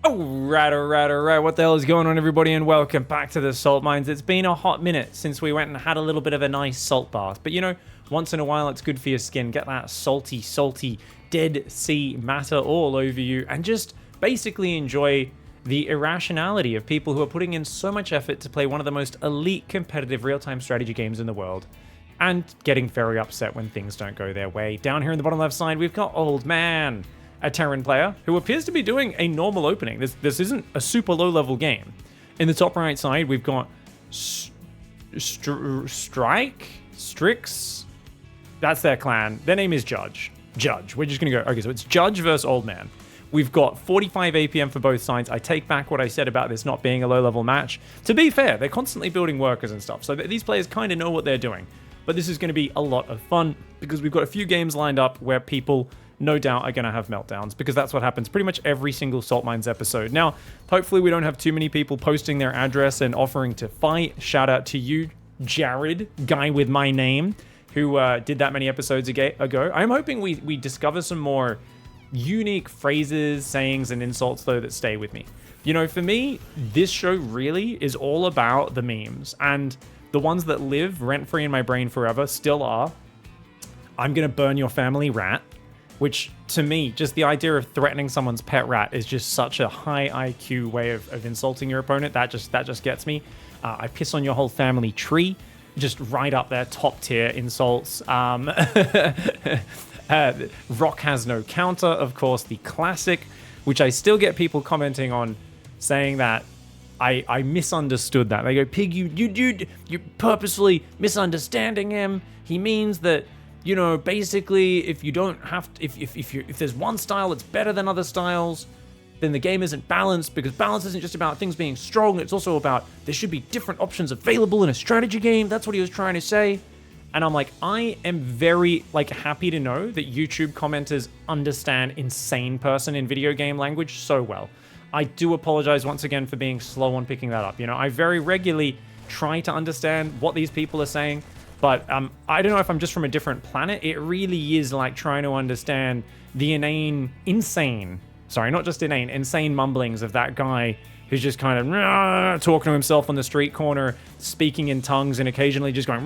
Alright. What the hell is going on, everybody, and welcome back to the Salt Mines. It's been a hot minute since we went and had a little bit of a nice salt bath. But you know, once in a while it's good for your skin. Get that salty, Dead Sea matter all over you and just basically enjoy the irrationality of people who are putting in so much effort to play one of the most elite competitive real-time strategy games in the world and getting very upset when things don't go their way. Down here in the bottom left side, we've got Old Man, a Terran player who appears to be doing a normal opening. This isn't a super low-level game. In the top right side, we've got Strix. That's their clan. Their name is Judge. We're just going to go. Okay, so it's Judge versus Old Man. We've got 45 APM for both sides. I take back what I said about this not being a low-level match. To be fair, they're constantly building workers and stuff, so these players kind of know what they're doing. But this is going to be a lot of fun because we've got a few games lined up where people no doubt are going to have meltdowns, because that's what happens pretty much every single Salt Mines episode. Now, hopefully we don't have too many people posting their address and offering to fight. Shout out to you, Jared, guy with my name, who did that many episodes ago. I'm hoping we discover some more unique phrases, sayings, and insults, though, that stay with me. You know, for me, this show really is all about the memes, and the ones that live rent-free in my brain forever still are, I'm going to burn your family, rat. Which, to me, just the idea of threatening someone's pet rat is just such a high IQ way of insulting your opponent. That just gets me. I piss on your whole family tree. Just right up there, top tier insults. Rock has no counter, of course, the classic, which I still get people commenting on, saying that I misunderstood that. They go, Pig, you're purposefully misunderstanding him. He means that, you know, basically, if you don't have to, if there's one style that's better than other styles, then the game isn't balanced, because balance isn't just about things being strong. It's also about there should be different options available in a strategy game. That's what he was trying to say. And I'm like, I am very happy to know that YouTube commenters understand insane person in video game language so well. I do apologize once again for being slow on picking that up. You know, I very regularly try to understand what these people are saying. But I don't know if I'm just from a different planet. It really is like trying to understand the insane mumblings of that guy who's just kind of talking to himself on the street corner, speaking in tongues, and occasionally just going,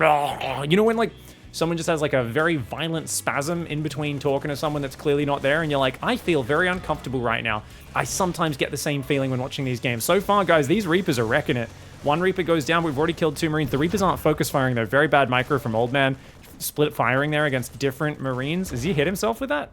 you know, when like someone just has like a very violent spasm in between talking to someone that's clearly not there, and you're like, I feel very uncomfortable right now. I sometimes get the same feeling when watching these games. So far, guys, these Reapers are wrecking it. One Reaper goes down. We've already killed 2 Marines. The Reapers aren't focus firing, though. Very bad micro from Old Man. Split firing there against different Marines. Does he hit himself with that?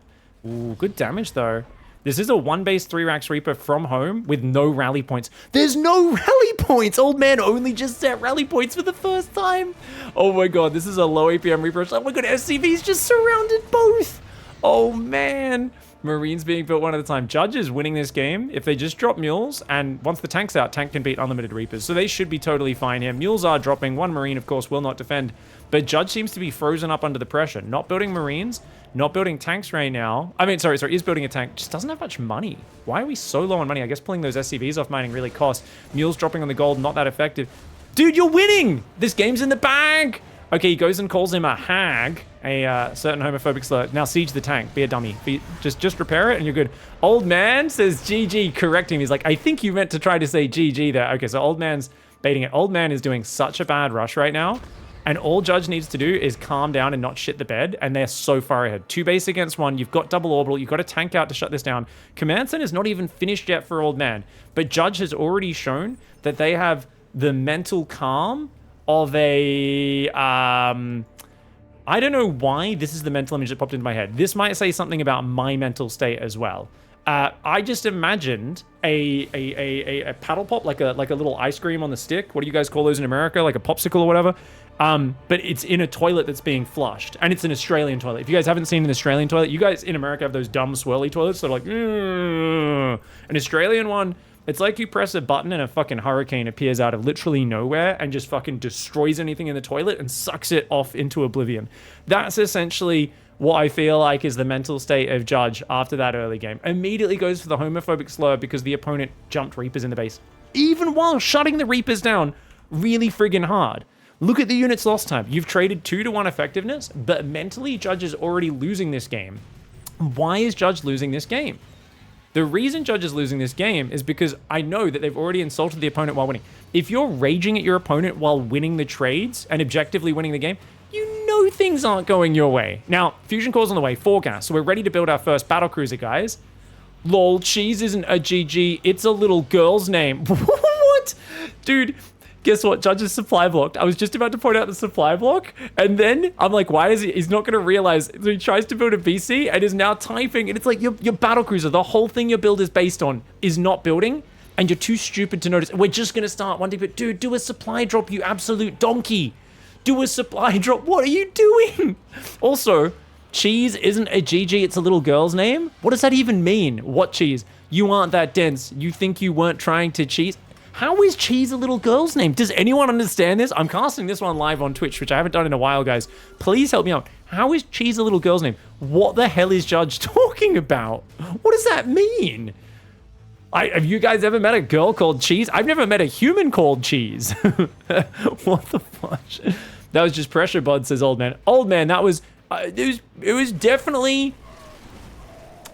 Ooh, good damage, though. This is a 1-base 3-racks Reaper from home with no rally points. There's no rally points! Old Man only just set rally points for the first time. Oh my god, this is a low APM Reaper. Oh my god, SCV's just surrounded both. Oh man. Marines being built one at a time. Judge is winning this game. If they just drop mules, and once the tank's out, tank can beat unlimited Reapers. So they should be totally fine here. Mules are dropping. 1 Marine, of course, will not defend. But Judge seems to be frozen up under the pressure. Not building Marines, not building tanks right now. I mean, sorry, is building a tank. Just doesn't have much money. Why are we so low on money? I guess pulling those SCVs off mining really costs. Mules dropping on the gold, not that effective. Dude, you're winning! This game's in the bag! Okay, he goes and calls him a hag, a certain homophobic slur. Now siege the tank, be a dummy. Just repair it and you're good. Old Man says GG, correcting. He's like, I think you meant to try to say GG there. Okay, so Old Man's baiting it. Old Man is doing such a bad rush right now, and all Judge needs to do is calm down and not shit the bed, and they're so far ahead. 2 base against 1, you've got double orbital, you've got a tank out to shut this down. Command Center is not even finished yet for Old Man, but Judge has already shown that they have the mental calm of a, I don't know why this is the mental image that popped into my head. This might say something about my mental state as well. I just imagined a paddle pop, like a little ice cream on the stick. What do you guys call those in America? Like a popsicle or whatever. But it's in a toilet that's being flushed, and it's an Australian toilet. If you guys haven't seen an Australian toilet, you guys in America have those dumb swirly toilets that are like, an Australian one. It's like you press a button and a fucking hurricane appears out of literally nowhere and just fucking destroys anything in the toilet and sucks it off into oblivion. That's essentially what I feel like is the mental state of Judge after that early game. Immediately goes for the homophobic slur because the opponent jumped Reapers in the base, even while shutting the Reapers down really friggin' hard. Look at the units lost time. You've traded 2-to-1 effectiveness, but mentally Judge is already losing this game. Why is Judge losing this game? The reason Judge is losing this game is because I know that they've already insulted the opponent while winning. If you're raging at your opponent while winning the trades and objectively winning the game, you know things aren't going your way. Now, Fusion Core's on the way, 4 gas, so we're ready to build our first battlecruiser, guys. Lol, cheese isn't a GG, it's a little girl's name. What? Dude, guess what? Judge's supply blocked. I was just about to point out the supply block, and then I'm like, why is he? He's not going to realize. So he tries to build a BC and is now typing, and it's like your battlecruiser, the whole thing your build is based on, is not building, and you're too stupid to notice. We're just going to start one day, but dude, do a supply drop, you absolute donkey. Do a supply drop. What are you doing? Also, cheese isn't a GG, it's a little girl's name? What does that even mean? What cheese? You aren't that dense. You think you weren't trying to cheese? How is cheese a little girl's name? Does anyone understand this? I'm casting this one live on Twitch, which I haven't done in a while, guys. Please help me out. How is cheese a little girl's name? What the hell is Judge talking about? What does that mean? Have you guys ever met a girl called Cheese? I've never met a human called Cheese. What the fudge? That was just pressure, bud, says Old Man. Old Man, that was... it was definitely,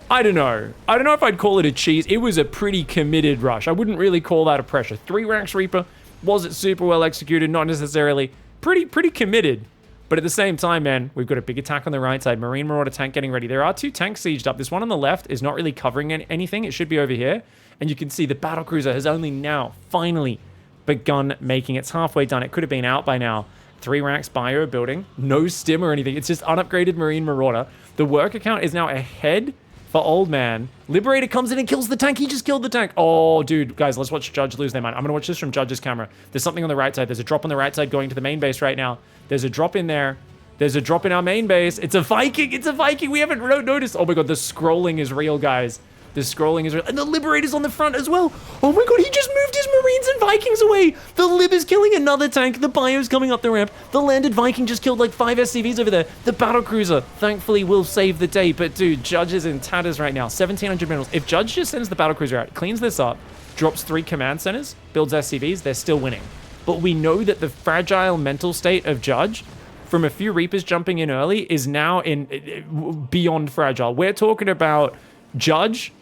I don't know if I'd call it a cheese. It was a pretty committed rush. I wouldn't really call that a pressure. 3 ranks Reaper, was it super well executed? Not necessarily. Pretty committed. But at the same time, man, we've got a big attack on the right side. Marine Marauder tank getting ready. There are 2 tanks sieged up. This one on the left is not really covering anything. It should be over here. And you can see the battlecruiser has only now finally begun making. It's halfway done. It could have been out by now. 3 ranks bio building, no stim or anything. It's just unupgraded Marine Marauder. The worker count is now ahead for Old Man. Liberator comes in and kills the tank. He just killed the tank. Oh, dude, guys, let's watch Judge lose their mind. I'm gonna watch this from Judge's camera. There's something on the right side. There's a drop on the right side going to the main base right now. There's a drop in there. There's a drop in our main base. It's a Viking. It's a Viking. We haven't noticed. Oh my God, the scrolling is real, guys. The scrolling is real. And the Liberator's on the front as well. Oh my God, he just moved his Marines and Vikings away. The Lib is killing another tank. The Bio's coming up the ramp. The landed Viking just killed like 5 SCVs over there. The battlecruiser, thankfully, will save the day. But dude, Judge is in tatters right now. 1,700 minerals. If Judge just sends the battlecruiser out, cleans this up, drops 3 command centers, builds SCVs, they're still winning. But we know that the fragile mental state of Judge, from a few Reapers jumping in early, is now in beyond fragile. We're talking about Judge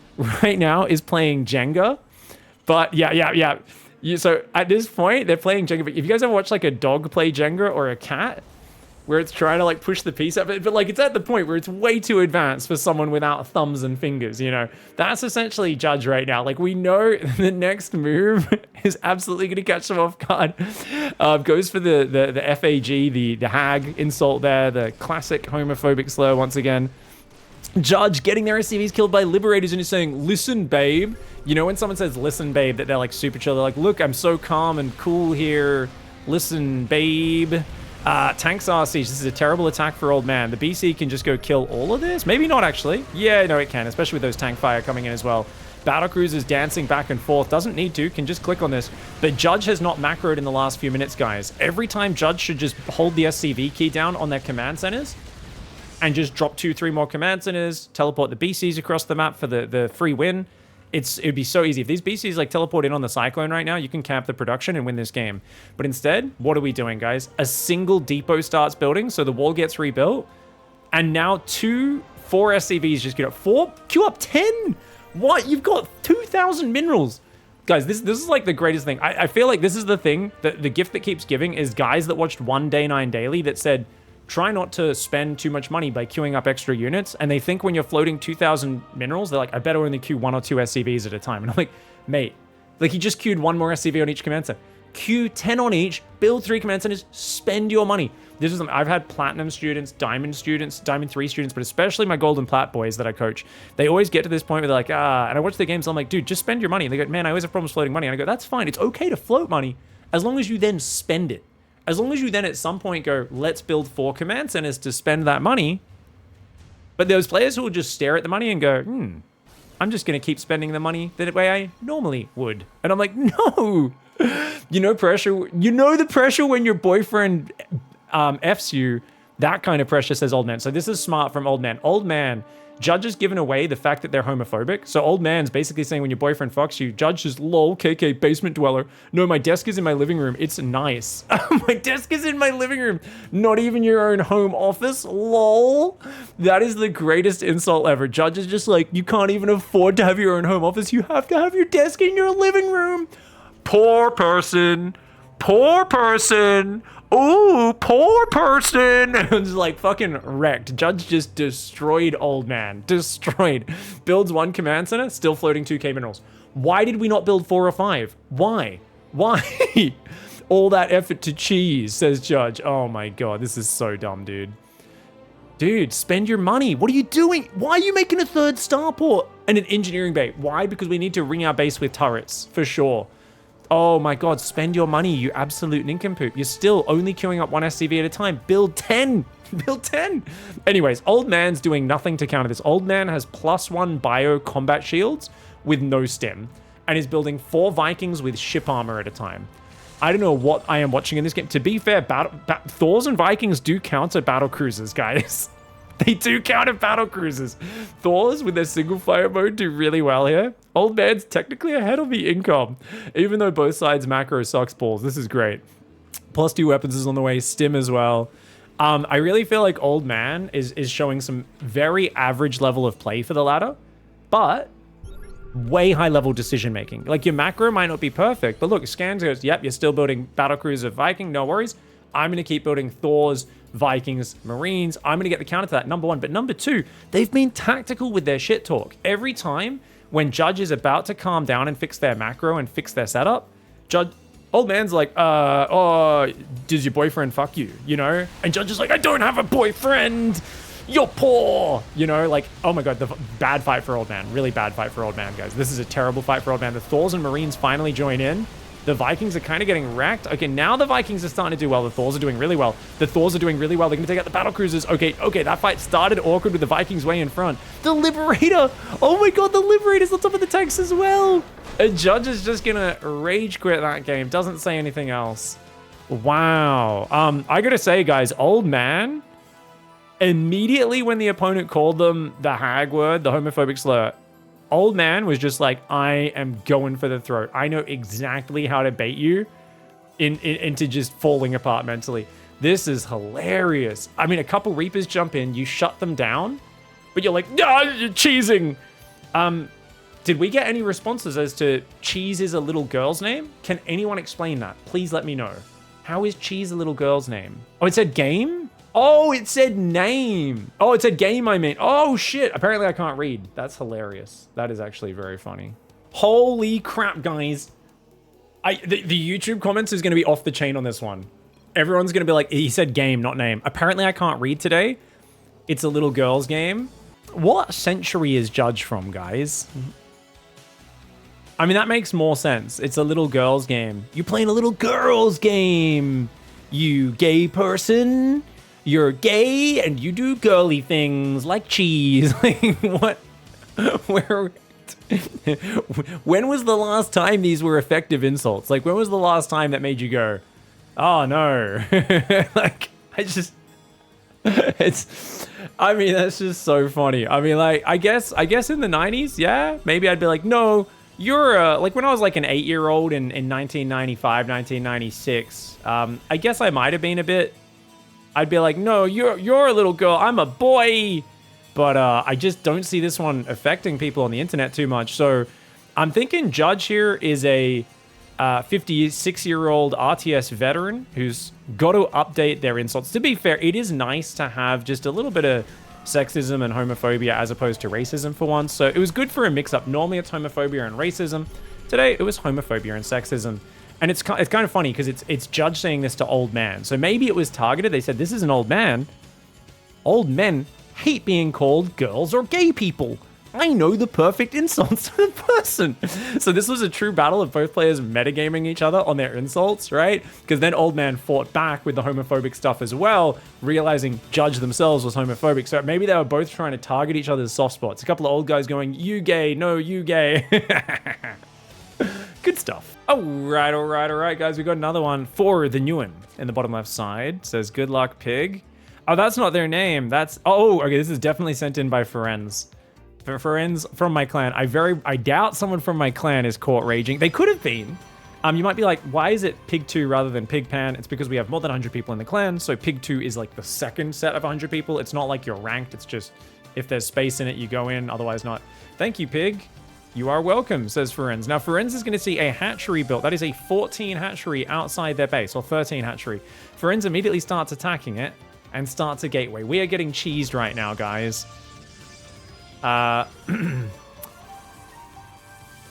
right now is playing Jenga, but yeah. So at this point, they're playing Jenga. But if you guys ever watch like a dog play Jenga or a cat, where it's trying to like push the piece up, but like it's at the point where it's way too advanced for someone without thumbs and fingers, you know? That's essentially Judge right now. Like we know the next move is absolutely going to catch them off guard. Goes for the FAG, the hag insult there, the classic homophobic slur once again. Judge getting their SCVs killed by Liberators and he's saying, listen, babe. You know when someone says, listen, babe, that they're like super chill. They're like, look, I'm so calm and cool here. Listen, babe. Tanks are siege. This is a terrible attack for Old Man. The BC can just go kill all of this? Maybe not, actually. Yeah, no, it can, especially with those tank fire coming in as well. Battlecruisers dancing back and forth. Doesn't need to, can just click on this. But Judge has not macroed in the last few minutes, guys. Every time Judge should just hold the SCV key down on their command centers and just drop 2-3 more command centers, teleport the BCs across the map for the free win. It'd be so easy. If these BCs like teleport in on the Cyclone right now, you can camp the production and win this game. But instead, what are we doing, guys? A single depot starts building, so the wall gets rebuilt. And now 4 SCVs just get up. 4? Queue up 10? What? You've got 2,000 minerals. Guys, this is like the greatest thing. I feel like this is the thing, that the gift that keeps giving is guys that watched One Day 9 Daily that said, try not to spend too much money by queuing up extra units. And they think when you're floating 2,000 minerals, they're like, I better only queue 1 or 2 SCVs at a time. And I'm like, mate, like he just queued 1 more SCV on each command center. Queue 10 on each, build 3 command centers, spend your money. This is something I've had platinum students, diamond 3 students, but especially my golden plat boys that I coach. They always get to this point where they're like, and I watch the games, I'm like, dude, just spend your money. And they go, man, I always have problems floating money. And I go, that's fine. It's okay to float money as long as you then spend it. As long as you then at some point go, let's build 4 command centers to spend that money. But those players who will just stare at the money and go, I'm just going to keep spending the money the way I normally would. And I'm like, no. You know pressure. You know the pressure when your boyfriend F's you. That kind of pressure, says Old Man. So this is smart from Old Man. Old Man Judge has given away the fact that they're homophobic. So old man's basically saying when your boyfriend fucks you, Judge just lol, KK, basement dweller. No, my desk is in my living room. It's nice. My desk is in my living room. Not even your own home office. Lol. That is the greatest insult ever. Judge is just like, you can't even afford to have your own home office. You have to have your desk in your living room. Poor person. Poor person. Ooh, poor person. It's like fucking wrecked. Judge just destroyed old man. Destroyed. Builds 1 command center, still floating 2k minerals. Why did we not build 4 or 5? Why? Why? All that effort to cheese, says Judge. Oh my god, this is so dumb, dude. Dude, spend your money. What are you doing? Why are you making a 3rd starport and an engineering bay? Why? Because we need to ring our base with turrets, for sure. Oh my god, spend your money, you absolute nincompoop. You're still only queuing up 1 SCV at a time. Build 10. Build 10. Anyways, old man's doing nothing to counter this. Old man has +1 bio combat shields with no stem and is building 4 Vikings with ship armor at a time. I don't know what I am watching in this game. To be fair, Thors and Vikings do counter battle cruisers, guys. They do counter battle cruisers. Thors with their single fire mode do really well here. Old man's technically ahead of the income, even though both sides macro sucks balls. This is great. +2 weapons is on the way, stim as well. I really feel like old man is showing some very average level of play for the ladder, but way high level decision making. Like your macro might not be perfect, but look, Scans goes, yep, you're still building battlecruiser Viking, no worries. I'm going to keep building Thors, Vikings, Marines. I'm going to get the counter to that, number 1. But number 2, they've been tactical with their shit talk. Every time when Judge is about to calm down and fix their macro and fix their setup, old man's like, oh, does your boyfriend fuck you? You know? And Judge is like, I don't have a boyfriend. You're poor. You know, like, oh my god, the bad fight for old man. Really bad fight for old man, guys. This is a terrible fight for old man. The Thors and Marines finally join in. The Vikings are kind of getting wrecked. Okay, now the Vikings are starting to do well. The Thors are doing really well. The Thors are doing really well. They're going to take out the battle cruisers. Okay, that fight started awkward with the Vikings way in front. The Liberator. Oh my god, the Liberator's on top of the tanks as well. A Judge is just going to rage quit that game. Doesn't say anything else. Wow. I got to say, guys, old man, immediately when the opponent called them the hag word, the homophobic slur, old man was just like, I am going for the throat. I know exactly how to bait you into just falling apart mentally. This is hilarious. I mean, a couple Reapers jump in, you shut them down, but you're like, ah, you're cheesing. Did we get any responses as to Cheese is a little girl's name? Can anyone explain that? Please let me know. How is Cheese a little girl's name? Oh, it said game? Oh, it said name. Oh, it said game, I mean. Oh, shit. Apparently, I can't read. That's hilarious. That is actually very funny. Holy crap, guys. The YouTube comments is going to be off the chain on this one. Everyone's going to be like, he said game, not name. Apparently, I can't read today. It's a little girl's game. What century is Judge from, guys? I mean, that makes more sense. It's a little girl's game. You're playing a little girl's game. You gay person. You're gay and you do girly things like cheese. Like, what? Where? When was the last time these were effective insults? Like, when was the last time that made you go, oh no? Like, I mean, that's just so funny. I mean, like, I guess in the 90s, yeah, maybe I'd be like, no, you're like when I was like an 8-year-old in 1995, 1996, I guess I might have been a bit. I'd be like, no, you're a little girl. I'm a boy. But I just don't see this one affecting people on the internet too much. So I'm thinking Judge here is a 56-year-old RTS veteran who's got to update their insults. To be fair, it is nice to have just a little bit of sexism and homophobia as opposed to racism for once. So it was good for a mix-up. Normally it's homophobia and racism. Today it was homophobia and sexism. And it's kind of funny because it's Judge saying this to old man. So maybe it was targeted. They said, this is an old man. Old men hate being called girls or gay people. I know the perfect insults to the person. So this was a true battle of both players metagaming each other on their insults, right? Because then old man fought back with the homophobic stuff as well, realizing Judge themselves was homophobic. So maybe they were both trying to target each other's soft spots. A couple of old guys going, you gay, no, you gay. Good stuff. All right, guys. We got another one for the new one in the bottom left side. Says, good luck, pig. Oh, that's not their name. That's... Oh, okay, this is definitely sent in by Ferenz. Ferenz from my clan. I doubt someone from my clan is caught raging. They could have been. You might be like, why is it Pig 2 rather than Pig Pan? It's because we have more than 100 people in the clan, so Pig 2 is like the second set of 100 people. It's not like you're ranked, it's just if there's space in it, you go in, otherwise not. Thank you, Pig. You are welcome, says Ferenz. Now, Ferenz is going to see a hatchery built. That is a 14 hatchery outside their base, or 13 hatchery. Ferenz immediately starts attacking it and starts a gateway. We are getting cheesed right now, guys.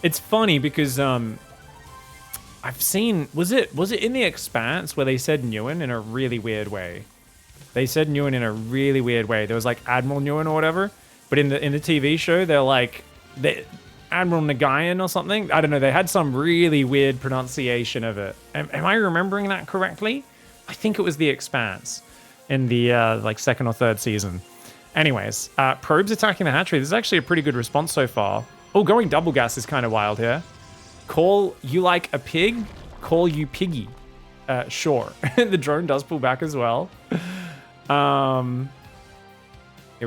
It's funny because, I've seen, was it in The Expanse where they said Nguyen in a really weird way? They said Nguyen in a really weird way. There was like Admiral Nguyen or whatever, but in the TV show, they're like, Admiral Nagayan or something. I don't know. They had some really weird pronunciation of it. Am I remembering that correctly? I think it was The Expanse in the like second or third season. Anyways, probes attacking the hatchery. This is actually a pretty good response so far. Oh, going double gas is kind of wild here. Call you like a pig, call you piggy. Sure. The drone does pull back as well. Here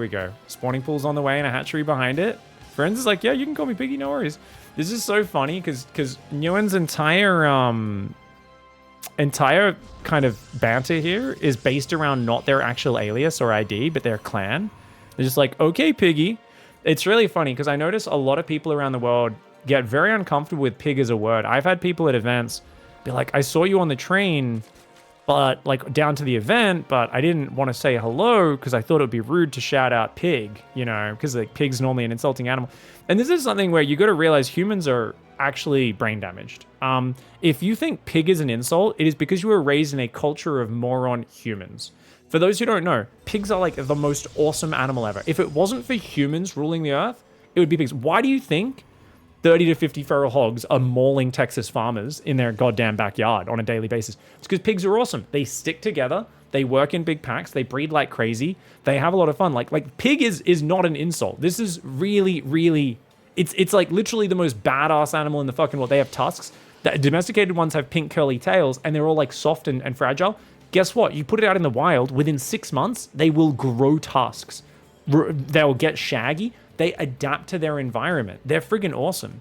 we go. Spawning pool's on the way and a hatchery behind it. Friends is like, yeah, you can call me piggy, no worries. This is so funny because Nguyen's entire kind of banter here is based around not their actual alias or ID, but their clan. They're just like, okay, piggy. It's really funny because I notice a lot of people around the world get very uncomfortable with pig as a word. I've had people at events be like, I saw you on the train, but like down to the event, but I didn't want to say hello because I thought it would be rude to shout out pig, you know, because like pig's normally an insulting animal. And this is something where you got to realize humans are actually brain damaged. If you think pig is an insult, it is because you were raised in a culture of moron humans. For those who don't know, pigs are like the most awesome animal ever. If it wasn't for humans ruling the earth, it would be pigs. Why do you think 30 to 50 feral hogs are mauling Texas farmers in their goddamn backyard on a daily basis? It's because pigs are awesome. They stick together. They work in big packs. They breed like crazy. They have a lot of fun. Like pig is not an insult. This is really, really, it's like literally the most badass animal in the fucking world. They have tusks. The domesticated ones have pink curly tails and they're all like soft and fragile. Guess what? You put it out in the wild, within 6 months, they will grow tusks. They'll get shaggy. They adapt to their environment. They're friggin' awesome.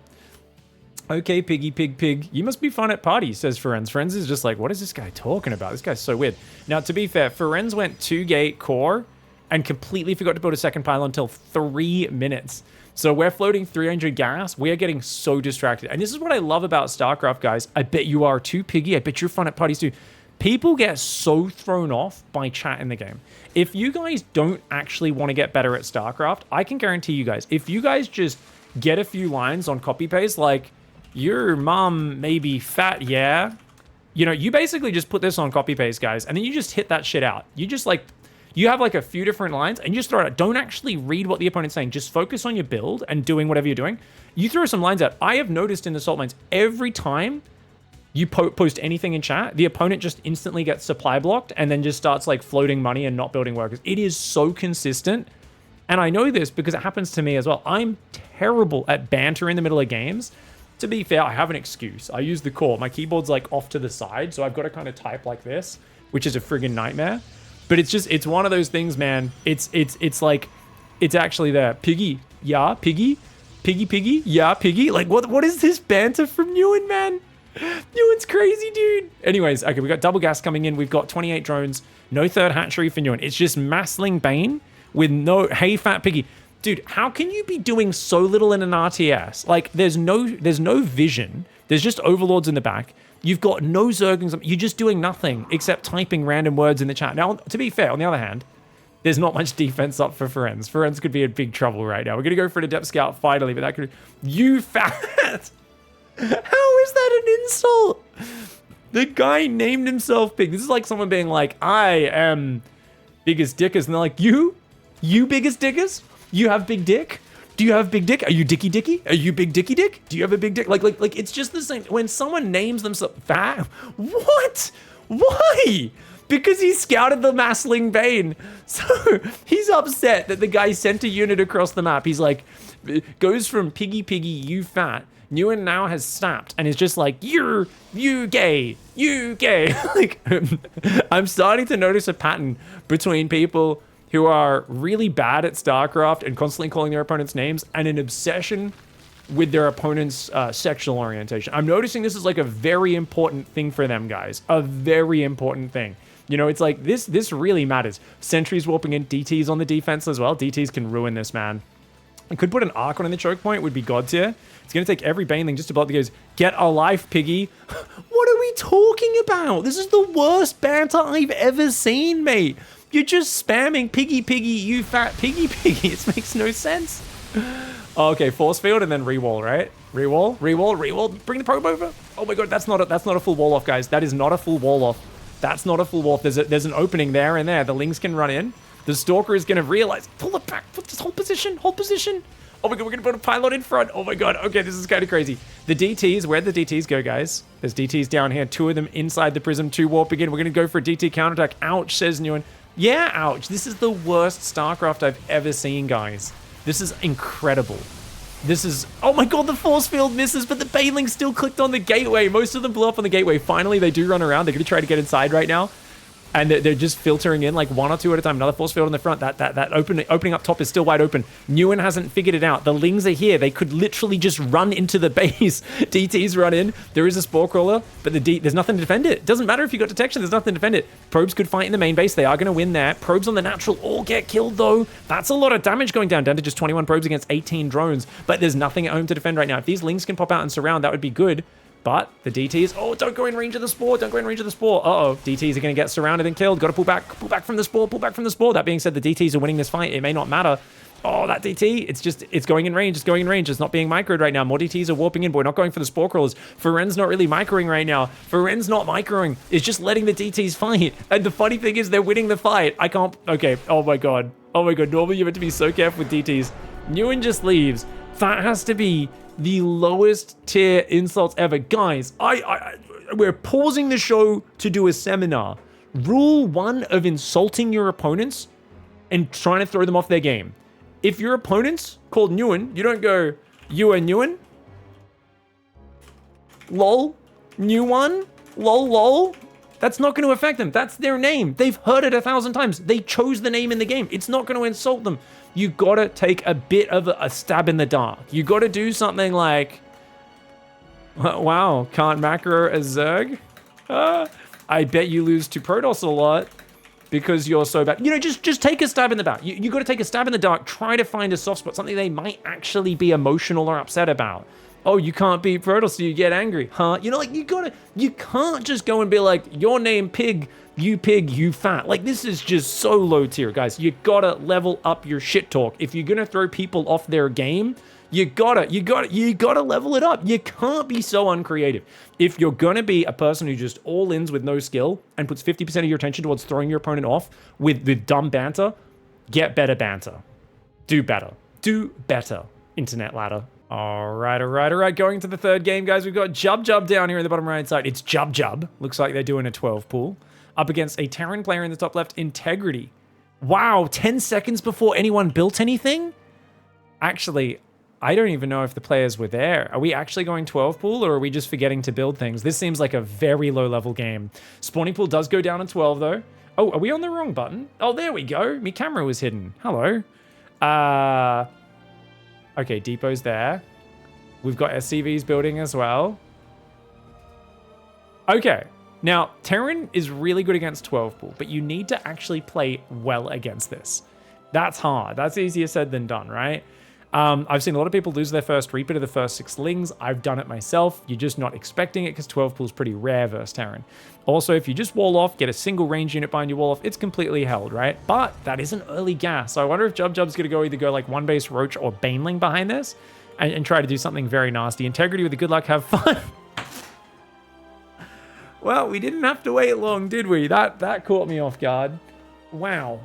Okay, piggy, pig. You must be fun at parties, says Ferenz. Ferenz is just like, what is this guy talking about? This guy's so weird. Now, to be fair, Ferenz went 2-gate core and completely forgot to build a second pylon until 3 minutes. So we're floating 300 gas. We are getting so distracted. And this is what I love about StarCraft, guys. I bet you are too, Piggy. I bet you're fun at parties too. People get so thrown off by chat in the game. If you guys don't actually want to get better at StarCraft, I can guarantee you guys, if you guys just get a few lines on copy paste, like, your mom may be fat, yeah? You know, you basically just put this on copy paste, guys, and then you just hit that shit out. You just like, you have like a few different lines and you just throw it out. Don't actually read what the opponent's saying. Just focus on your build and doing whatever you're doing. You throw some lines out. I have noticed in the salt mines, every time you post anything in chat, the opponent just instantly gets supply blocked and then just starts like floating money and not building workers. It is so consistent. And I know this because it happens to me as well. I'm terrible at banter in the middle of games. To be fair, I have an excuse. I use the core. My keyboard's like off to the side, so I've got to kind of type like this, which is a friggin' nightmare. But it's just, it's one of those things, man. It's like, it's actually there. Piggy, yeah, piggy. Piggy, yeah, piggy. Like, what is this banter from Nguyen, man? Nguyen's crazy, dude. Anyways, okay, we got double gas coming in. We've got 28 drones. No third hatchery for Nguyen. It's just Massling Bane with no, hey, fat piggy. Dude, how can you be doing so little in an RTS? Like, there's no vision. There's just overlords in the back. You've got no zerglings. You're just doing nothing except typing random words in the chat. Now, to be fair, on the other hand, there's not much defense up for Ferenz. Ferenz could be in big trouble right now. We're going to go for an Adept Scout finally, but that could... You fat! How is that an insult? The guy named himself Pig. This is like someone being like, I am biggest dickers. And they're like, you biggest dickers? You have big dick? Do you have big dick? Are you dicky dicky? Are you big dicky dick? Do you have a big dick? Like, it's just the same. When someone names themselves fat, what? Why? Because he scouted the Massling Bane. So he's upset that the guy sent a unit across the map. He's like, goes from piggy, you fat. Nguyen now has snapped and is just like, you gay. Like, I'm starting to notice a pattern between people who are really bad at StarCraft and constantly calling their opponents names and an obsession with their opponent's sexual orientation. I'm noticing this is like a very important thing for them, guys. A very important thing. You know, it's like this really matters. Sentries warping in, DTs on the defense as well. DTs can ruin this, man. I could put an Archon in the choke point, would be god tier. It's going to take every Baneling just to block the goes, get a life, piggy. What are we talking about? This is the worst banter I've ever seen, mate. You're just spamming piggy, you fat piggy. It makes no sense. Oh, okay, force field and then re-wall, right? Re-wall. Bring the probe over. Oh my god, that's not a full wall off, guys. That is not a full wall off. That's not a full wall off. There's an opening there and there. The Lings can run in. The Stalker is going to realize, pull it back. Put this whole position. Oh my god, we're going to put a pylon in front. Oh my god, okay, this is kind of crazy. The DTs, where'd the DTs go, guys? There's DTs down here. 2 of them inside the prism. 2 warping in. We're going to go for a DT counterattack. Ouch, says Nguyen. Yeah, ouch. This is the worst StarCraft I've ever seen, guys. This is incredible. This is... Oh my god, the force field misses, but the Baneling still clicked on the gateway. Most of them blew up on the gateway. Finally, they do run around. They're going to try to get inside right now. And they're just filtering in like 1 or 2 at a time. Another force field on the front. That opening up top is still wide open. Nguyen hasn't figured it out. The Lings are here. They could literally just run into the base. DTs run in. There is a Spore Crawler, but there's nothing to defend it. It doesn't matter if you got detection. There's nothing to defend it. Probes could fight in the main base. They are going to win there. Probes on the natural all get killed though. That's a lot of damage going down to just 21 probes against 18 drones. But there's nothing at home to defend right now. If these Lings can pop out and surround, that would be good. But the DTs, oh, don't go in range of the Spore. Uh-oh, DTs are going to get surrounded and killed. Got to pull back from the Spore, That being said, the DTs are winning this fight. It may not matter. Oh, that DT, it's going in range. It's not being microed right now. More DTs are warping in, but we're not going for the Spore Crawlers. Feren's not really microing right now. Feren's not microing. It's just letting the DTs fight. And the funny thing is they're winning the fight. Okay, oh my god. Normally you're meant to be so careful with DTs. Nguyen just leaves. That has to be the lowest tier insults ever. Guys, we're pausing the show to do a seminar. Rule 1 of insulting your opponents and trying to throw them off their game. If your opponent's called Nguyen, you don't go, you are Nguyen? Lol? New one? Lol? That's not going to affect them. That's their name. They've heard it 1,000 times. They chose the name in the game. It's not going to insult them. You got to take a bit of a stab in the dark. You got to do something like, wow, can't macro a Zerg? I bet you lose to Protoss a lot because you're so bad. You know, just take a stab in the dark. You got to take a stab in the dark. Try to find a soft spot, something they might actually be emotional or upset about. Oh, you can't beat Protoss, so you get angry, huh? You know, like you can't just go and be like, your name Pig, you fat. Like, this is just so low tier, guys. You gotta level up your shit talk. If you're gonna throw people off their game, you gotta level it up. You can't be so uncreative. If you're gonna be a person who just all-ins with no skill and puts 50% of your attention towards throwing your opponent off with dumb banter, get better banter. Do better, internet ladder. All right. Going to the third game, guys. We've got Jub down here in the bottom right side. It's Jub. Looks like they're doing a 12 pool. Up against a Terran player in the top left, Integrity. Wow, 10 seconds before anyone built anything? Actually, I don't even know if the players were there. Are we actually going 12 pool, or are we just forgetting to build things? This seems like a very low level game. Spawning pool does go down in 12, though. Oh, are we on the wrong button? Oh, there we go. My camera was hidden. Hello. Okay, depot's there. We've got SCVs building as well. Okay, now Terran is really good against 12 pool, but you need to actually play well against this. That's hard. That's easier said than done, right? I've seen a lot of people lose their first Reaper to the first 6 Lings. I've done it myself. You're just not expecting it because 12 pool is pretty rare versus Terran. Also, if you just wall off, get a single range unit behind your wall off, it's completely held, right? But that is an early gas. So I wonder if Jub's going to either go like 1 base Roach or Baneling behind this and try to do something very nasty. Integrity with the good luck, have fun. Well, we didn't have to wait long, did we? That caught me off guard. Wow.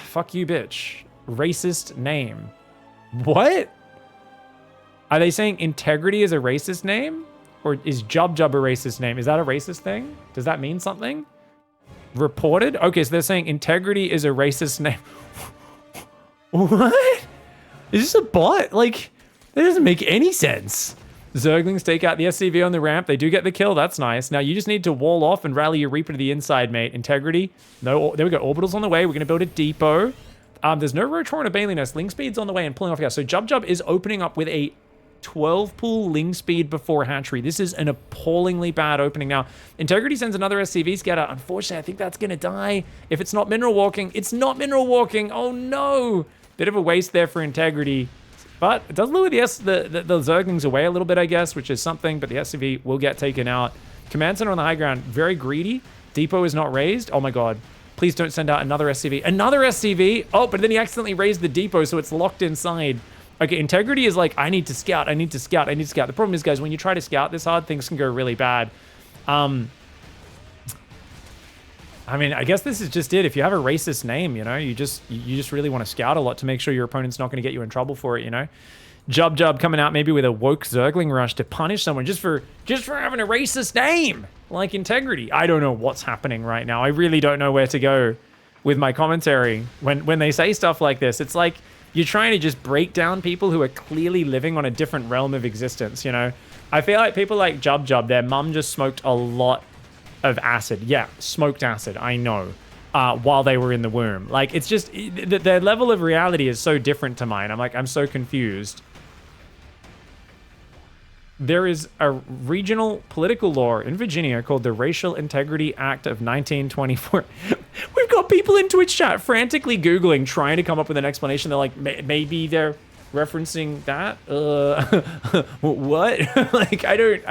Fuck you, bitch. Racist name. What? Are they saying Integrity is a racist name? Or is Jub a racist name? Is that a racist thing? Does that mean something? Reported? Okay, so they're saying Integrity is a racist name. What? Is this a bot? Like, That doesn't make any sense. Zerglings take out the SCV on the ramp. They do get the kill. That's nice. Now you just need to wall off and rally your Reaper to the inside, mate. Integrity. No, there we go. Orbitals on the way. We're going to build a depot. There's no Rotor and a Bailey Nest. Ling Speed's on the way and pulling off gas. So Jub is opening up with a 12 pool Ling Speed before hatchery. This is an appallingly bad opening. Now, Integrity sends another SCV scatter. Unfortunately, I think that's going to die. If it's not mineral walking, it's not mineral walking. Oh no. Bit of a waste there for Integrity. But it does lure the Zerglings away a little bit, I guess, which is something, but the SCV will get taken out. Command Center on the high ground, very greedy. Depot is not raised. Oh my god. Please don't send out another SCV. Another SCV! Oh, but then he accidentally raised the depot, so it's locked inside. Okay, Integrity is like, I need to scout, I need to scout, I need to scout. The problem is, guys, when you try to scout this hard, things can go really bad. I mean, I guess this is just it. If you have a racist name, you know, you just really want to scout a lot to make sure your opponent's not going to get you in trouble for it, you know. Jub coming out maybe with a woke Zergling rush to punish someone just for having a racist name like Integrity. I don't know what's happening right now. I really don't know where to go with my commentary when they say stuff like this. It's like you're trying to just break down people who are clearly living on a different realm of existence, you know. I feel like people like Jub, their mum just smoked a lot of acid. Yeah, smoked acid, I know, while they were in the womb. Like, it's just, their level of reality is so different to mine. I'm so confused. There is a regional political law in Virginia called the Racial Integrity Act of 1924. We've got people in Twitch chat frantically Googling, trying to come up with an explanation. They're like, maybe they're referencing that? What? Like, I don't...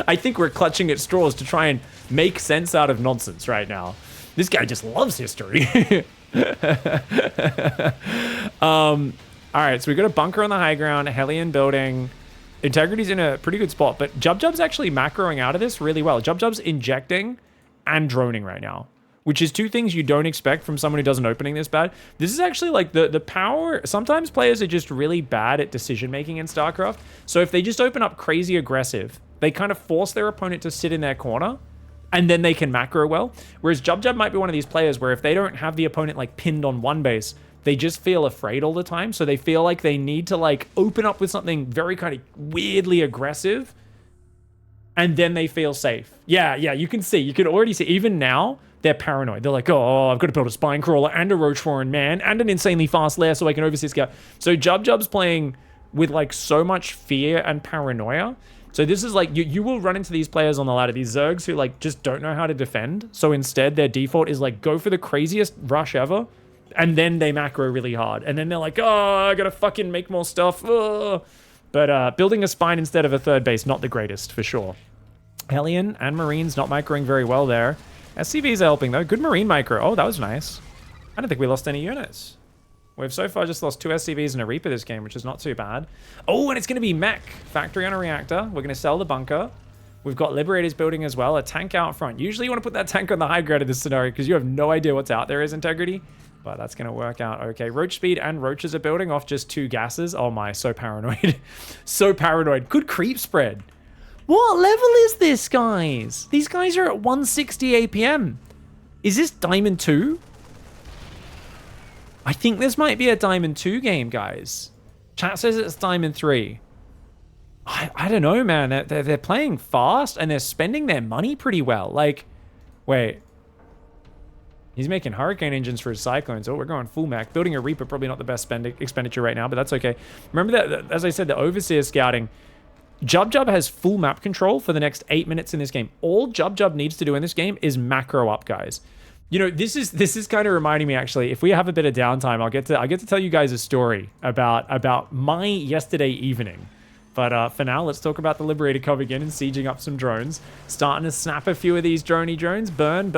I think we're clutching at straws to try and make sense out of nonsense right now. This guy just loves history. All right, so we got a bunker on the high ground, a Hellion building. Integrity's in a pretty good spot, but Jub's actually macroing out of this really well. Jub's injecting and droning right now, which is two things you don't expect from someone who does an opening this bad. This is actually like the power. Sometimes players are just really bad at decision making in StarCraft. So if they just open up crazy aggressive, they kind of force their opponent to sit in their corner, and then they can macro well. Whereas Jub might be one of these players where if they don't have the opponent like pinned on one base, they just feel afraid all the time. So they feel like they need to like open up with something very kind of weirdly aggressive, and then they feel safe. Yeah, you can already see, even now, they're paranoid. They're like, oh, I've got to build a spine crawler and a roach foreign man and an insanely fast lair so I can oversee scout. So Jub's playing with like so much fear and paranoia. So this is like, you will run into these players on the ladder, these Zergs who like just don't know how to defend. So instead their default is like, go for the craziest rush ever. And then they macro really hard. And then they're like, oh, I got to fucking make more stuff. Oh. But building a spine instead of a third base, not the greatest for sure. Hellion and Marines not microing very well there. SCVs are helping though. Good Marine micro. Oh, that was nice. I don't think we lost any units. We've so far just lost 2 SCVs and a Reaper this game, which is not too bad. Oh, and it's going to be mech. Factory on a reactor. We're going to sell the bunker. We've got Liberators building as well. A tank out front. Usually you want to put that tank on the high ground in this scenario because you have no idea what's out there as Integrity. But that's going to work out okay. Roach speed and roaches are building off just 2 gases. Oh my, so paranoid. So paranoid. Good creep spread. What level is this, guys? These guys are at 160 APM. Is this Diamond 2? I think this might be a Diamond 2 game, guys. Chat says it's Diamond 3. I don't know, man. They're playing fast and they're spending their money pretty well. Like, wait. He's making Hurricane engines for his Cyclones. Oh, we're going full mech. Building a Reaper, probably not the best expenditure right now, but that's okay. Remember that, as I said, the Overseer scouting. Jub has full map control for the next 8 minutes in this game. All Jub needs to do in this game is macro up, guys. You know, this is kind of reminding me, actually, if we have a bit of downtime, I'll get to tell you guys a story about my yesterday evening. But for now, let's talk about the Liberator coming in and sieging up some drones. Starting to snap a few of these droney drones. Burn.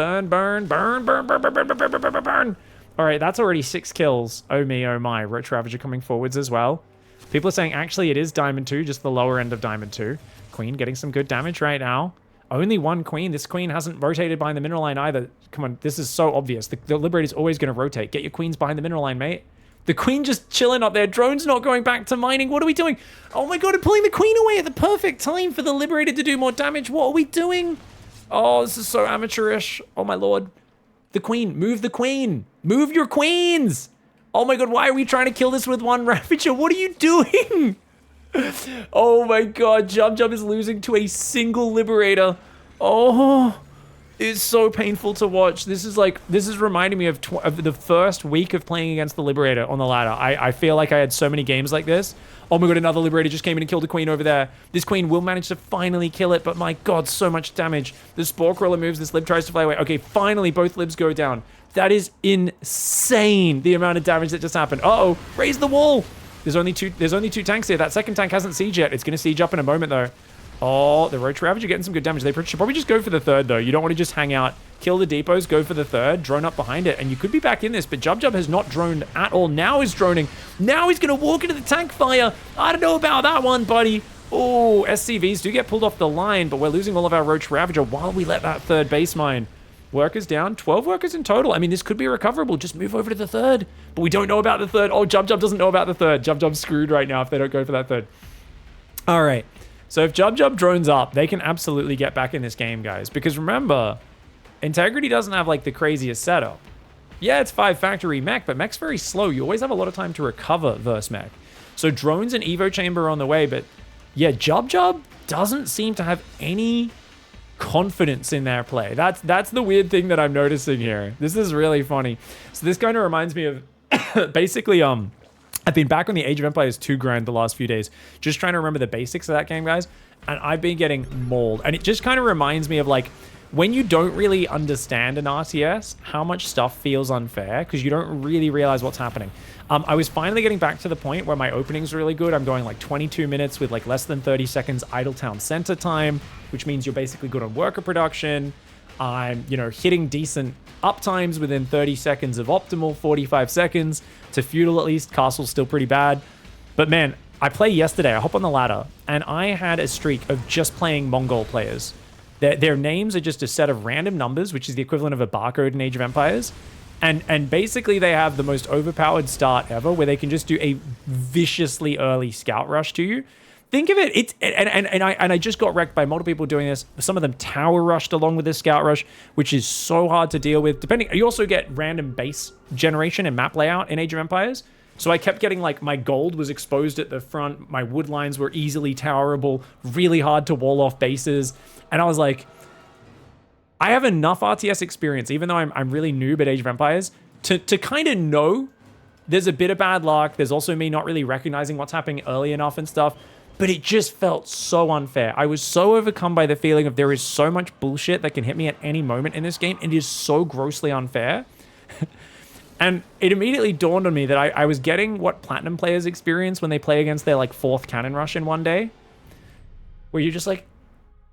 All right, that's already 6 kills. Oh me, oh my. Roach Ravager coming forwards as well. People are saying, actually, it is Diamond 2, just the lower end of Diamond 2. Queen getting some good damage right now. Only one Queen. This Queen hasn't rotated behind the mineral line either. Come on, this is so obvious. The Liberator's always going to rotate. Get your Queens behind the mineral line, mate. The Queen just chilling up there. Drone's not going back to mining. What are we doing? Oh my god, I'm pulling the Queen away at the perfect time for the Liberator to do more damage. What are we doing? Oh, this is so amateurish. Oh my lord. The Queen. Move the Queen. Move your Queens. Oh my god, why are we trying to kill this with one Ravager? What are you doing? Oh my god, Jub is losing to a single Liberator. Oh, it's so painful to watch. This is reminding me of the first week of playing against the Liberator on the ladder. I feel like I had so many games like this. Oh my god, another Liberator just came in and killed a Queen over there. This Queen will manage to finally kill it, but my god, so much damage. The Spore Crawler moves, this Lib tries to fly away. Okay, finally, both Libs go down. That is insane, the amount of damage that just happened. Uh-oh, raise the wall. There's only two tanks here. That second tank hasn't sieged yet. It's going to siege up in a moment, though. Oh, the Roach Ravager getting some good damage. They should probably just go for the third, though. You don't want to just hang out, kill the depots, go for the third, drone up behind it, and you could be back in this, but Jub has not droned at all. Now he's droning. Now he's going to walk into the tank fire. I don't know about that one, buddy. Oh, SCVs do get pulled off the line, but we're losing all of our Roach Ravager while we let that third base mine. Workers down, 12 workers in total. I mean, this could be recoverable. Just move over to the third. But we don't know about the third. Oh, Jub doesn't know about the third. Jub's screwed right now if they don't go for that third. All right. So if Jub drones up, they can absolutely get back in this game, guys. Because remember, Integrity doesn't have, like, the craziest setup. Yeah, it's 5 factory mech, but mech's very slow. You always have a lot of time to recover versus mech. So drones and Evo Chamber are on the way, but yeah, Jub doesn't seem to have any confidence in their play. That's the weird thing that I'm noticing here. This is really funny. So this kind of reminds me of basically I've been back on the Age of Empires 2 grind the last few days, just trying to remember the basics of that game, guys, and I've been getting mauled. And it just kind of reminds me of, like, when you don't really understand an RTS, how much stuff feels unfair because you don't really realize what's happening. I was finally getting back to the point where my opening's really good. I'm going like 22 minutes with like less than 30 seconds idle town center time, which means you're basically good on worker production. I'm, hitting decent uptimes within 30 seconds of optimal, 45 seconds. To feudal at least, castle's still pretty bad. But man, I play yesterday, I hop on the ladder, and I had a streak of just playing Mongol players. Their names are just a set of random numbers, which is the equivalent of a barcode in Age of Empires. And basically they have the most overpowered start ever, where they can just do a viciously early scout rush to you. Think of it, I just got wrecked by multiple people doing this. Some of them tower rushed along with this scout rush, which is so hard to deal with. You also get random base generation and map layout in Age of Empires. So I kept getting, like, my gold was exposed at the front, my wood lines were easily towerable, really hard to wall off bases. And I was like, I have enough RTS experience, even though I'm really noob at Age of Empires, to kind of know there's a bit of bad luck. There's also me not really recognizing what's happening early enough and stuff. But it just felt so unfair. I was so overcome by the feeling of there is so much bullshit that can hit me at any moment in this game. It is so grossly unfair. And it immediately dawned on me that I was getting what Platinum players experience when they play against their, like, 4th cannon rush in one day. Where you're just like,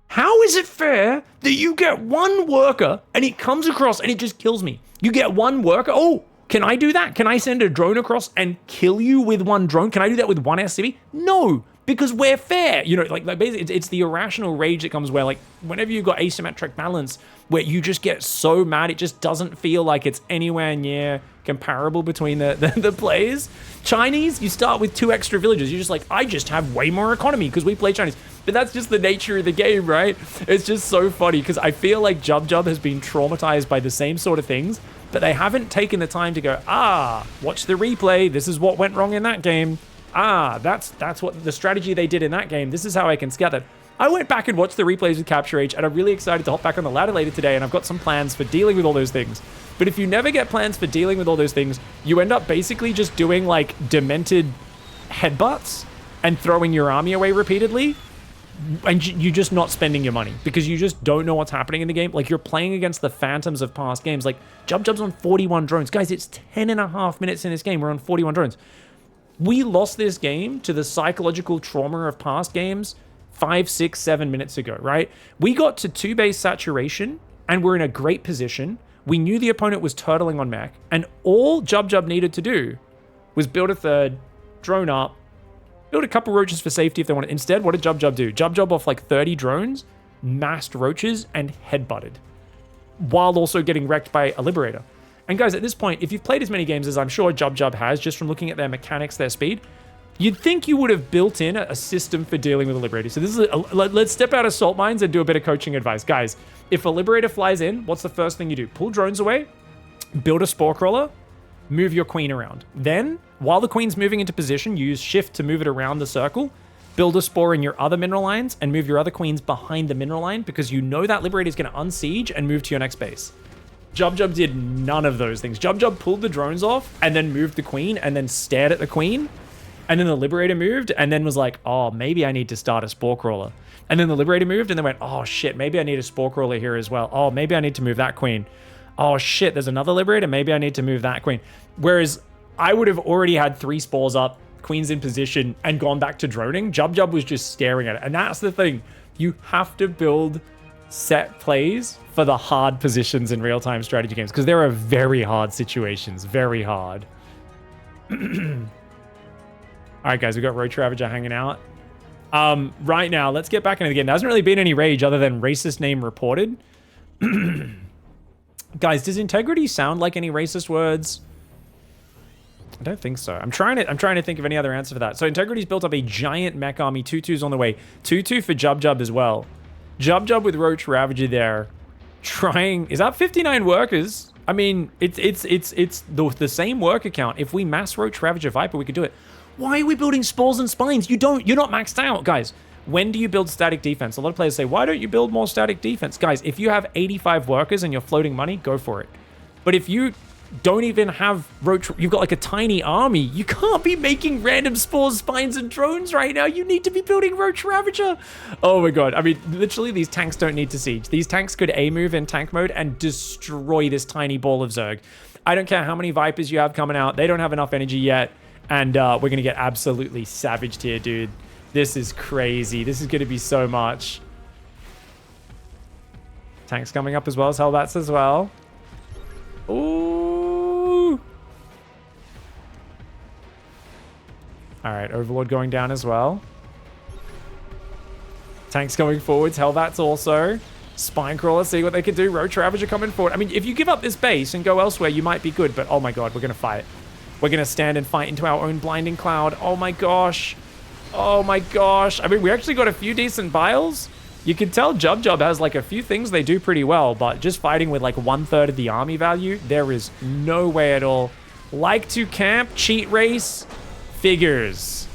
how is it fair that you get one worker and it comes across and it just kills me? You get one worker. Oh, can I do that? Can I send a drone across and kill you with one drone? Can I do that with one SCV? No, because we're fair. Like basically it's the irrational rage that comes where, like, whenever you've got asymmetric balance, where you just get so mad, it just doesn't feel like it's anywhere near comparable between the plays. Chinese, you start with 2 extra villages. You're just like, I just have way more economy because we play Chinese. But that's just the nature of the game, right? It's just so funny because I feel like Jub has been traumatized by the same sort of things, but they haven't taken the time to go, watch the replay. This is what went wrong in that game. That's what the strategy they did in that game. This is how I can scout that. I went back and watched the replays with Capture H, and I'm really excited to hop back on the ladder later today, and I've got some plans for dealing with all those things. But if you never get plans for dealing with all those things, you end up basically just doing, like, demented headbutts and throwing your army away repeatedly, and you're just not spending your money because you just don't know what's happening in the game. Like, you're playing against the phantoms of past games. Like, Jub's on 41 drones. Guys, it's 10.5 minutes in this game. We're on 41 drones. We lost this game to the psychological trauma of past games 5, 6, 7 minutes ago, right? We got to 2 base saturation and we're in a great position. We knew the opponent was turtling on mech, and all Jub needed to do was build a third, drone up, build a couple roaches for safety if they wanted. Instead, what did Jub do? Jub off like 30 drones, massed roaches, and headbutted, while also getting wrecked by a Liberator. And guys, at this point, if you've played as many games as I'm sure Jub has, just from looking at their mechanics, their speed, you'd think you would have built in a system for dealing with a Liberator. So this is let's step out of salt mines and do a bit of coaching advice. Guys, if a Liberator flies in, what's the first thing you do? Pull drones away, build a Spore Crawler, move your queen around. Then, while the queen's moving into position, you use shift to move it around the circle, build a spore in your other mineral lines, and move your other queens behind the mineral line because you know that Liberator is going to unsiege and move to your next base. Jub did none of those things. Jub pulled the drones off and then moved the queen and then stared at the queen. And then the Liberator moved and then was like, oh, maybe I need to start a Spore Crawler. And then the Liberator moved and then went, oh shit, maybe I need a Spore Crawler here as well. Oh, maybe I need to move that queen. Oh shit, there's another Liberator. Maybe I need to move that queen. Whereas I would have already had 3 spores up, queens in position, and gone back to droning. Jub was just staring at it. And that's the thing. You have to build set plays for the hard positions in real-time strategy games because there are very hard situations. Very hard. All right, guys, we've got Roach Ravager hanging out. Right now, let's get back into the game. There hasn't really been any rage other than racist name reported. Guys, does integrity sound like any racist words? I don't think so. I'm trying to think of any other answer for that. So integrity's built up a giant mech army. 2-2's on the way. 2-2 for Jub as well. Jub with Roach Ravager there. Trying... Is that 59 workers? I mean, it's the same worker count. If we mass Roach Ravager Viper, we could do it. Why are we building spores and spines? You're not maxed out, guys. When do you build static defense? A lot of players say, why don't you build more static defense? Guys, if you have 85 workers and you're floating money, go for it. But if you don't even have Roach, you've got like a tiny army, you can't be making random spores, spines, and drones right now. You need to be building Roach Ravager. Oh my god. I mean, literally, these tanks don't need to siege. These tanks could A-move in tank mode and destroy this tiny ball of Zerg. I don't care how many Vipers you have coming out. They don't have enough energy yet. And we're going to get absolutely savaged here, dude. This is crazy. This is going to be so much. Tanks coming up as well as Hellbats as well. Ooh. All right, Overlord going down as well. Tanks going forwards. Hellbats also. Spinecrawler, see what they can do. Roach Ravager coming forward. I mean, if you give up this base and go elsewhere, you might be good. But oh my god, we're going to fight. We're going to stand and fight into our own blinding cloud. Oh my gosh. Oh my gosh. I mean, we actually got a few decent biles. You can tell Jub has like a few things they do pretty well, but just fighting with like 1/3 of the army value, there is no way at all. Like to camp, cheat race, figures.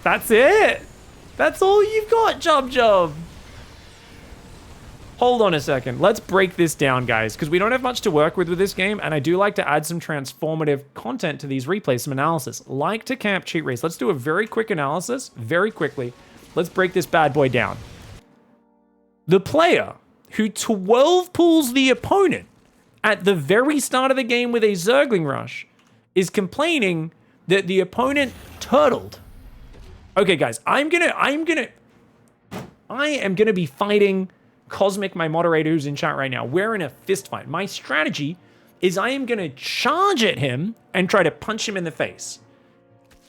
That's it. That's all you've got, Jub. Hold on a second. Let's break this down, guys, because we don't have much to work with this game, and I do like to add some transformative content to these replays, some analysis. Like to camp, cheat race. Let's do a very quick analysis, very quickly. Let's break this bad boy down. The player who 12 pulls the opponent at the very start of the game with a Zergling Rush is complaining that the opponent turtled. Okay, guys, I am gonna be fighting Cosmic, my moderator who's in chat right now. We're in a fist fight. My strategy is I am going to charge at him and try to punch him in the face.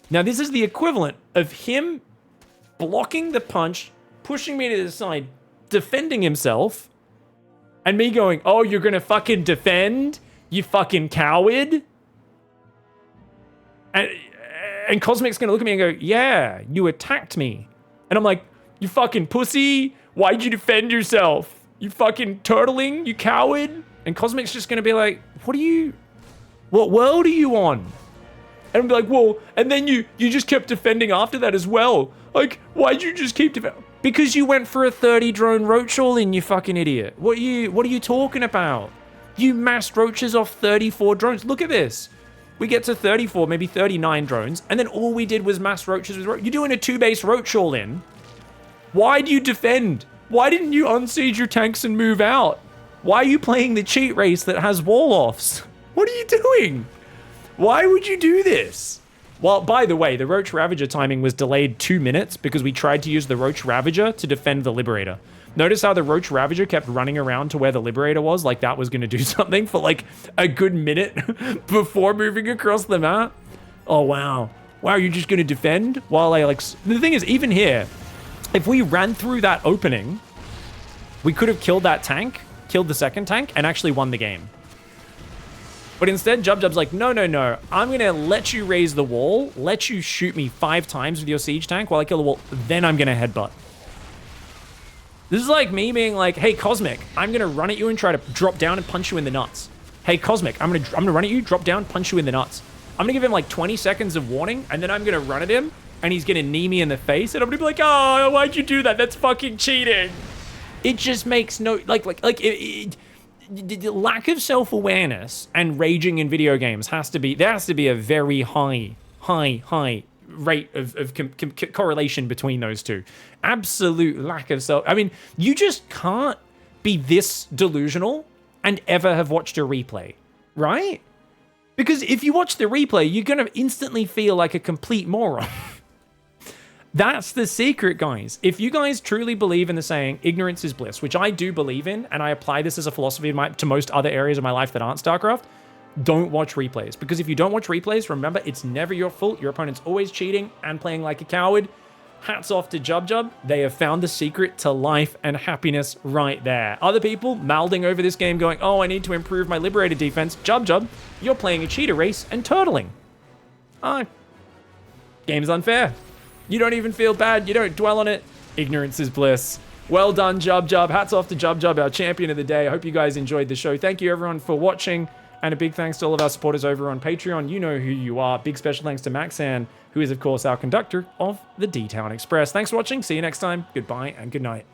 Now, this is the equivalent of him blocking the punch, pushing me to the side, defending himself, and me going, oh, you're going to fucking defend? You fucking coward? And Cosmic's going to look at me and go, yeah, you attacked me. And I'm like, you fucking pussy. Why'd you defend yourself? You fucking turtling, you coward? And Cosmic's just gonna be like, what world are you on? And I'm like, well, and then you just kept defending after that as well. Like, why'd you just keep defending? Because you went for a 30 drone roach all in, you fucking idiot. What are you talking about? You massed roaches off 34 drones. Look at this. We get to 34, maybe 39 drones, and then all we did was mass roaches with roach. You're doing a 2-base roach all in. Why do you defend? Why didn't you unsiege your tanks and move out? Why are you playing the cheat race that has wall-offs? What are you doing? Why would you do this? Well, by the way, the Roach Ravager timing was delayed 2 minutes because we tried to use the Roach Ravager to defend the Liberator. Notice how the Roach Ravager kept running around to where the Liberator was, like that was going to do something for like a good minute before moving across the map. Oh, wow. Wow, you're just going to defend? While I like... The thing is, even here, if we ran through that opening, we could have killed that tank, killed the second tank, and actually won the game. But instead, Jub's like, no. I'm going to let you raise the wall, let you shoot me 5 times with your siege tank while I kill the wall, then I'm going to headbutt. This is like me being like, hey, Cosmic, I'm going to run at you and try to drop down and punch you in the nuts. hey, Cosmic, I'm gonna run at you, drop down, punch you in the nuts. I'm gonna give him like 20 seconds of warning, and then I'm gonna run at him, and he's gonna knee me in the face, and I'm gonna be like, oh, why'd you do that? That's fucking cheating. It just makes no, the lack of self-awareness and raging in video games there has to be a very high rate of correlation between those two. Absolute lack of I mean, you just can't be this delusional and ever have watched a replay, right? Because if you watch the replay, you're gonna instantly feel like a complete moron. That's the secret, guys. If you guys truly believe in the saying, ignorance is bliss, which I do believe in, and I apply this as a philosophy to most other areas of my life that aren't StarCraft, don't watch replays. Because if you don't watch replays, remember, it's never your fault. Your opponent's always cheating and playing like a coward. Hats off to Jub. They have found the secret to life and happiness right there. Other people mouthing over this game going, oh, I need to improve my Liberator defense. Jub, you're playing a cheater race and turtling. Game's unfair. You don't even feel bad. You don't dwell on it. Ignorance is bliss. Well done, Jub. Hats off to Jub, our champion of the day. I hope you guys enjoyed the show. Thank you, everyone, for watching. And a big thanks to all of our supporters over on Patreon. You know who you are. Big special thanks to Maxan, who is, of course, our conductor of the D-Town Express. Thanks for watching. See you next time. Goodbye and good night.